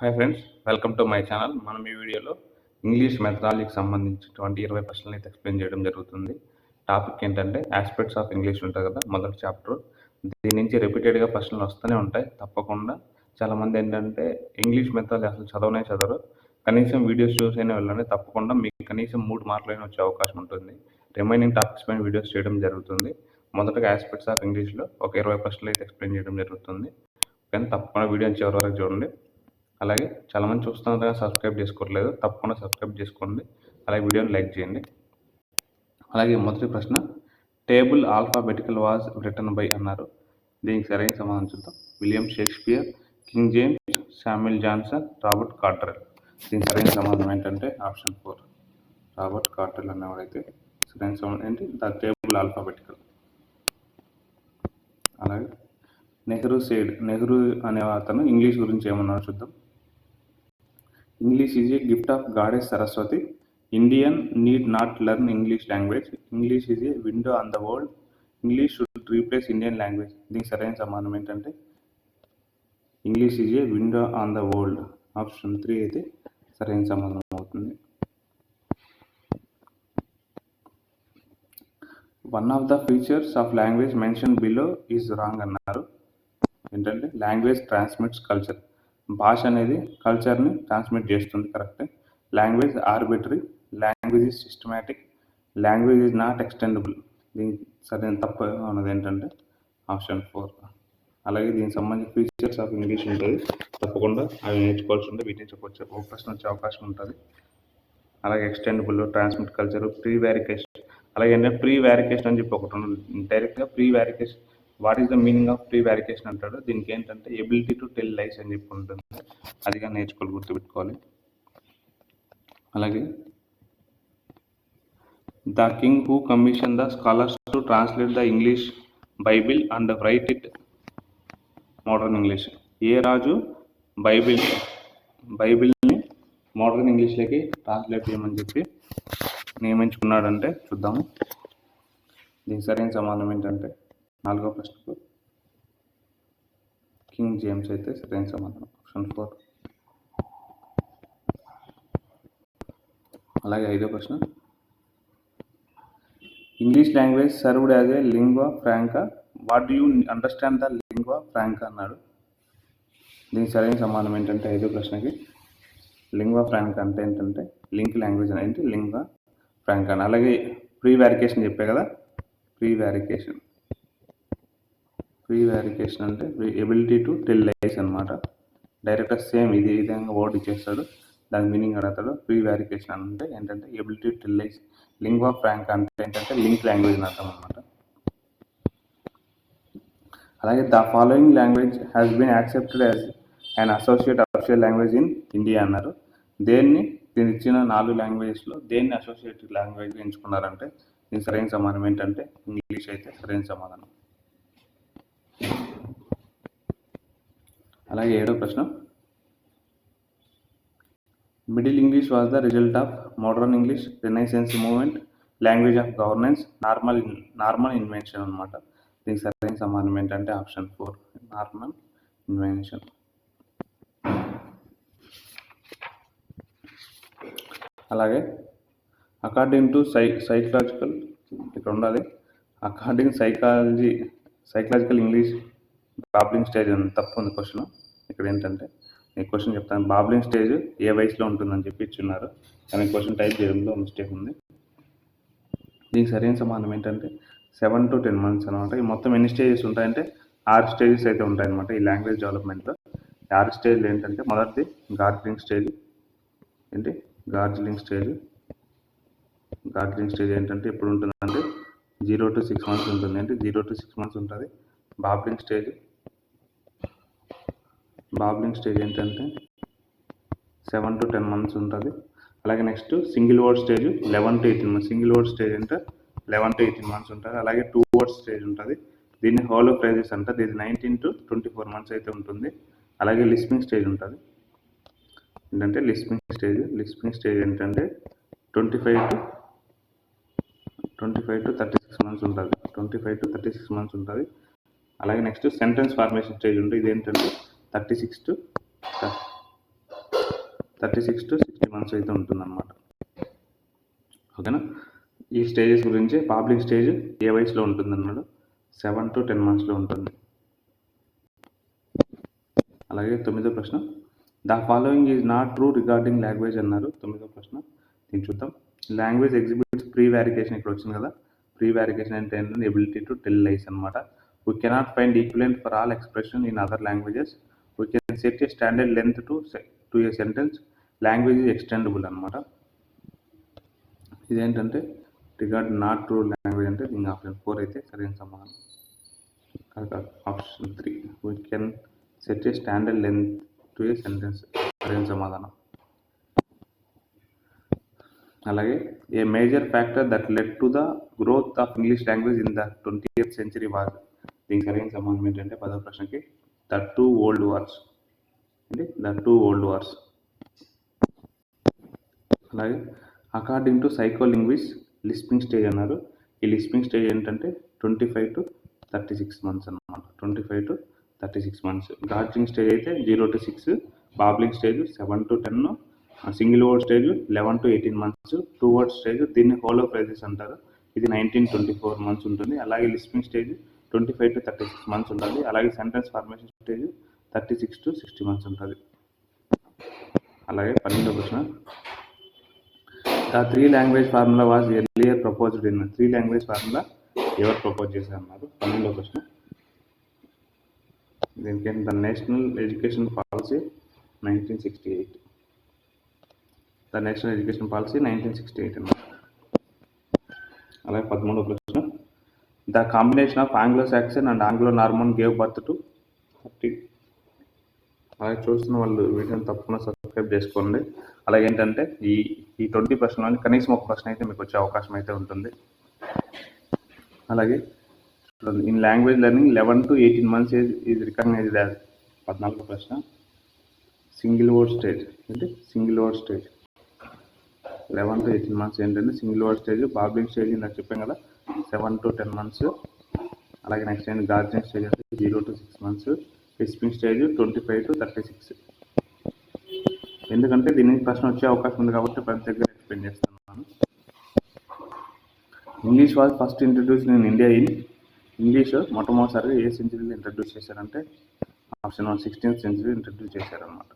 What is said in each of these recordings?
Hi friends, welcome to my channel. మనం ఈ వీడియోలో ఇంగ్లీష్ మెథడాలజీకి సంబంధించినటువంటి 20 ప్రశ్నలు అయితే ఎక్స్ప్లెయిన్ చేయడం జరుగుతుంది. టాపిక్ ఏంటంటే ఆస్పెక్ట్స్ ఆఫ్ ఇంగ్లీష్ ఉంటుంది కదా, మొదటి చాప్టర్. దీని నుంచి రిపీటెడ్గా ప్రశ్నలు వస్తూనే ఉంటాయి తప్పకుండా. చాలామంది ఏంటంటే ఇంగ్లీష్ మెథడాలజీ అసలు చదవరు. కనీసం వీడియోస్ చూసైనా వెళ్ళండి, తప్పకుండా మీకు కనీసం 3 మార్కులైనా వచ్చే అవకాశం ఉంటుంది. రిమైనింగ్ టాపిక్స్ పైన వీడియోస్ చేయడం జరుగుతుంది. మొదటగా ఆస్పెక్ట్స్ ఆఫ్ ఇంగ్లీష్లో ఒక 20 ప్రశ్నలు అయితే ఎక్స్ప్లెయిన్ చేయడం జరుగుతుంది. కానీ తప్పకుండా వీడియోని చివరి వరకు చూడండి. అలాగే చాలామంది చూస్తున్నారు కదా, సబ్స్క్రైబ్ చేసుకోవట్లేదు, తప్పకుండా సబ్స్క్రైబ్ చేసుకోండి. అలాగే వీడియోని లైక్ చేయండి. అలాగే మొదటి ప్రశ్న, table alphabetical was written by అన్నారు. దీనికి సరైన సమాధానం చూద్దాం. William Shakespeare, King James, Samuel Johnson, Robert Cawdrey. దీనికి సరైన సమాధానం ఏంటంటే ఆప్షన్ 4, రాబర్ట్ కార్టరెల్ అనేవాడైతే సరైన సమాధానం ఏంటి, ద టేబుల్ ఆల్ఫాబెటికల్. అలాగే నెహ్రూ అనే అతను ఇంగ్లీష్ గురించి ఏమన్నారో చూద్దాం. English is a gift of Goddess Saraswati. Indian need not learn English language. English is a window on the world. English should replace Indian language. దీనికి సరైన సమాధానం ఏంటంటే English is a window on the world. Option 3 అయితే సరైన సమాధానం అవుతుంది. One of the features of language mention below is wrong అన్నారు. ఏంటంటే లాంగ్వేజ్ ట్రాన్స్మిట్స్ కల్చర్. భాష అనేది కల్చర్ని ట్రాన్స్మిట్ చేస్తుంది, కరెక్టే. Language arbitrary, language is systematic, language is not extendable. దీనికి సరైన తప్పు అన్నది ఏంటంటే ఆప్షన్ 4. అలాగే దీనికి సంబంధించిన ఫీచర్స్ ఆఫ్ ఇంగ్లీష్ ఉంటుంది, తప్పకుండా అవి నేర్చుకోవాల్సి ఉంటుంది. వీటి నుంచి ఒక ప్రశ్న వచ్చే అవకాశం ఉంటుంది. అలాగే extendable, transmit culture, prevarication. అలాగే ఏంటంటే ప్రీ వ్యారికేషన్ అని చెప్పి ఒకటి ఉంది. డైరెక్ట్గా prevarication, what is the meaning of prevarication అంటాడు. దీనికి ఏంటంటే ఎబిలిటీ టు టెల్ లైస్ అని చెప్పి ఉంటుంది. అదిగా నేర్చుకోవాలి, గుర్తుపెట్టుకోవాలి. అలాగే the king who commission the scholars to translate the English Bible and write it modern English. ఏ రాజు బైబిల్ని మోడర్న్ ఇంగ్లీష్లోకి ట్రాన్స్లేట్ చేయమని చెప్పి నియమించుకున్నాడంటే చూద్దాము. దీనికి సరైన సమాధానం ఏంటంటే 4వ ప్రశ్నకు కింగ్ జేమ్స్ అయితే సరైన సమాధానం, ఆప్షన్ 4. అలాగే 5వ ప్రశ్న, English language served as a lingua franca. What do you understand the lingua franca అన్నాడు. దీనికి సరైన సమాధానం ఏంటంటే 5వ ప్రశ్నకి లింగ్వా ఫ్రాంకా అంటే ఏంటంటే లింక్ లాంగ్వేజ్ అనేది లింగ్వా ఫ్రాంకా అని. అలాగే ప్రీ వ్యారికేషన్ చెప్పే కదా, ప్రీ వ్యారికేషన్ అంటే ఎబిలిటీ టు టెల్ లైస్ అనమాట. డైరెక్ట్గా సేమ్ ఇది విధంగా వర్డ్ ఇచ్చేస్తాడు, దాని మీనింగ్ అడుగుతాడు. ప్రీ వ్యారికేషన్ అంటే ఏంటంటే ability to tell lies. Lingua franca అంటే ఏంటంటే లింక్ లాంగ్వేజ్ అని అర్థం అనమాట. అలాగే the following language has been accepted as and associate official language in India అన్నారు. దీన్ని ఇచ్చిన 4 లాంగ్వేజెస్లో దేన్ని అసోసియేట్ లాంగ్వేజ్గా ఎంచుకున్నారంటే దీనికి సరైన సమాధానం ఏంటంటే ఇంగ్లీష్ అయితే సరైన సమాధానం. అలాగే 7వ ప్రశ్న, middle English was the result of modern English, renaissance movement, language of governance, normal invention అనమాట. దీనికి సరైన సమాధానం ఏంటంటే ఆప్షన్ 4, నార్మల్ ఇన్వెన్షన్. అలాగే అకార్డింగ్ టు సైకలాజికల్ ఇక్కడ ఉండాలి. అకార్డింగ్ సైకలాజికల్ ఇంగ్లీష్ బాబ్లింగ్ స్టేజ్ అని తప్పు ఉంది క్వశ్చన్. ఇక్కడ ఏంటంటే ఈ క్వశ్చన్ చెప్తాను, బాబ్లింగ్ స్టేజ్ ఏ వయసులో ఉంటుందని చెప్పి ఇచ్చున్నారు, కానీ క్వశ్చన్ టైప్ చేయడంలో మిస్టేక్ ఉంది. దీనికి సరైన సమాధానం ఏంటంటే 7 to 10 months అనమాట. ఈ మొత్తం ఎన్ని స్టేజెస్ ఉంటాయంటే 6 స్టేజెస్ అయితే ఉంటాయన్నమాట ఈ లాంగ్వేజ్ డెవలప్మెంట్లో. 6 స్టేజ్లు ఏంటంటే మొదటిది గార్జ్లింగ్ స్టేజ్. గార్జ్లింగ్ స్టేజ్ ఏంటంటే ఎప్పుడు ఉంటుందంటే 0 to 6 months ఉంటుంది. అంటే 0 to 6 months ఉంటుంది. బాబ్లింగ్ స్టేజ్ ఏంటంటే 7 to 10 months ఉంటుంది. అలాగే next single word stage 11 to 18 months. Single word stage అంటే 11 to 18 months ఉంటుంది. అలాగే 2 వర్డ్ స్టేజ్ ఉంటుంది. దీన్ని హోలో ఫ్రేజెస్ అంటారు. ఇది 19 to 24 months అయితే ఉంటుంది. అలాగే లిస్పింగ్ స్టేజ్ ఉంటుంది. ఏంటంటే లిస్పింగ్ స్టేజ్ ఏంటంటే 25 to 36 months ఉంటుంది. 25 to 36 months ఉంటుంది. అలాగే నెక్స్ట్ సెంటెన్స్ ఫార్మేషన్ స్టేజ్ ఉంటుంది. ఇది ఏంటంటే 36 to 36 to 60 మంత్స్ అయితే ఉంటుందన్నమాట. ఓకేనా. ఈ స్టేజెస్ గురించి పబ్లిక్ స్టేజ్ ఏ వయసులో ఉంటుందన్నాడు, 7 to 10 మంత్స్లో ఉంటుంది. అలాగే 9వ ప్రశ్న, the following is not true regarding language అన్నారు. 9వ ప్రశ్న దీన్ని చూద్దాం. లాంగ్వేజ్ ఎగ్జిబిట్స్ ప్రీ వ్యారికేషన్, ఇక్కడ వచ్చింది కదా. ప్రీ వ్యారికేషన్ అంటే ఏంటంటే ఎబిలిటీ టు టెల్ లైస్ అనమాట. We cannot find equivalent for all expression in other languages. We can set a standard length to a sentence. Language is extendable అనమాట. ఇదేంటంటే రిగార్డ్ నాట్ ట్రూ లాంగ్వేజ్ అంటే దీని ఆప్షన్ 4 అయితే సరైన సమాధానం. Option 3 we can set a standard length to a sentence, సరైన సమాధానం. అలాగే a major factor that led to the growth of English language in the 20th century was. దీనికి సరైన సమాధానం ఏంటంటే 10వ ప్రశ్నకి ద 2 వరల్డ్ వార్స్. అంటే ద 2 వరల్డ్ వార్స్. అలాగే according to psycholinguist lisping stage అన్నారు. ఈ లిస్పింగ్ స్టేజ్ ఏంటంటే 25 to 36 మంత్స్ అన్నమాట. 25 to 36 మంత్స్. గార్జింగ్ స్టేజ్ అయితే 0 to 6, babbling stage 7 to 10, single word stage 11 to 18 months, 2 word stage దీన్ని హోలో ఫ్రేజెస్ అంటారు. ఇది 19-24 మంత్స్ ఉంటుంది. అలాగే లిస్పింగ్ స్టేజ్ 25 to 36 మంత్స్ ఉంటుంది. అలాగే sentence formation stage 36 to 60 months ఉంటుంది. అలాగే 12వ ప్రశ్న, the 3 language formula was earlier proposed in. 3 language formula ఎవరు ప్రపోజ్ చేశారన్నారు. 12వ ప్రశ్న దీనికి the national education policy 1968. The national education policy 1968 అన్నమాట. అలాగే 13వ ప్రశ్న, the combination of Anglo Saxon and Anglo Norman gave birth to 30. అలాగే చూస్తున్న వాళ్ళు వీడియోని తప్పకుండా సబ్స్క్రైబ్ చేసుకోండి. అలాగే ఏంటంటే ఈ 20 ప్రశ్నలోని కనీసం ఒక ప్రశ్న అయితే మీకు వచ్చే అవకాశం అయితే ఉంటుంది. అలాగే in language learning 11 to 18 months is recognized as. 14వ ప్రశ్న, సింగిల్ వర్డ్ స్టేజ్. అంటే single word stage 11 to 18 months ఏంటంటే single word stage. Babbling stage నాకు చెప్పాం కదా 7 to 10 మంత్స్. అలాగే నెక్స్ట్ ఏంటి గార్జింగ్ స్టేజ్ అంటే 0 to 6 months. Lisping stage 25 to 36. ఎందుకంటే దీనికి ప్రశ్న వచ్చే అవకాశం ఉంది కాబట్టి ప్రతి దగ్గర ఎక్స్ప్లెయిన్ చేస్తున్నాను. English was first introduced in India in. English మొట్టమొదటిసారిగా ఏ సెంచరీలో ఇంట్రడ్యూస్ చేశారంటే ఆప్షన్ 1 16th century ఇంట్రడ్యూస్ చేశారనమాట.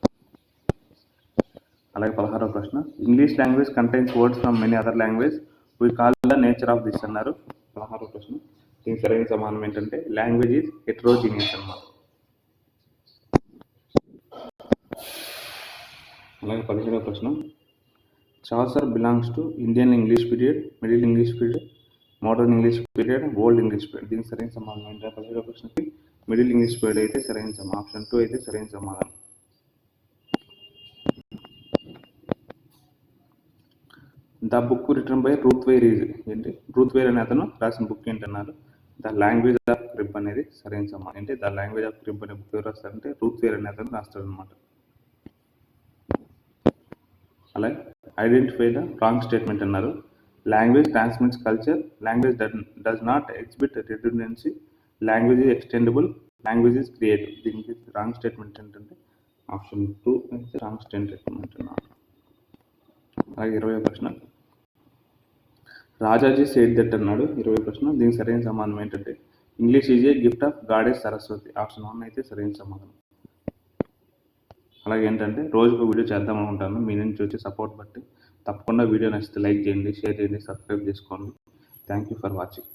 అలాగే 16వ ప్రశ్న, English language contains words from many other language, we call the nature of this అన్నారు. 16వ ప్రశ్న దీనికి సరైన సమాధానం ఏంటంటే లాంగ్వేజ్ ఈజ్ హెట్రోజీనియస్ అన్నమాట. అలాగే 17వ ప్రశ్న, Chaucer belongs to Indian English period, middle English period, modern English period, old English period. దీనికి సరైన సమాధానం ఏంటంటే 17వ ప్రశ్నకి మిడిల్ ఇంగ్లీష్ పీరియడ్ అయితే సరైన సమాధానం. ఆప్షన్ 2 అయితే సరైన సమాధానం. The book written by Ruth Weir is. ఏంటి రూత్ వేర్ అనే అతను రాసిన బుక్ ఏంటన్నారు. ద లాంగ్వేజ్ ఆఫ్ క్రిబ్ అనేది సరైన సమాధానం. అంటే ద లాంగ్వేజ్ ఆఫ్ క్రిబ్ అనే బుక్ ఎవరు రాస్తారంటే రూత్ వేర్ అనే అతను రాస్తాడు అనమాట. అలాగే ఐడెంటిఫై ద రాంగ్ స్టేట్మెంట్ అన్నారు. Language transmits culture, language does not exhibit redundancy, language is extendable, language is creative. దీనికి రాంగ్ స్టేట్మెంట్ ఏంటంటే ఆప్షన్ 2 అయితే రాంగ్ స్టేట్మెంట్ అన్నారు. అలాగే 20వ ప్రశ్న, రాజాజీ సేడ్ దట్ అన్నాడు. 20వ ప్రశ్న దీనికి సరైన సమాధానం ఏంటంటే English is a gift of goddess Saraswati. Option 1 అయితే సరైన సమాధానం. అలాగే ఏంటంటే రోజుకు వీడియో చేద్దాం అనుకుంటాను. మీ నుంచి వచ్చే సపోర్ట్ బట్టి తప్పకుండా వీడియో నచ్చితే లైక్ చేయండి, షేర్ చేయండి, సబ్స్క్రైబ్ చేసుకోండి. Thank you for watching.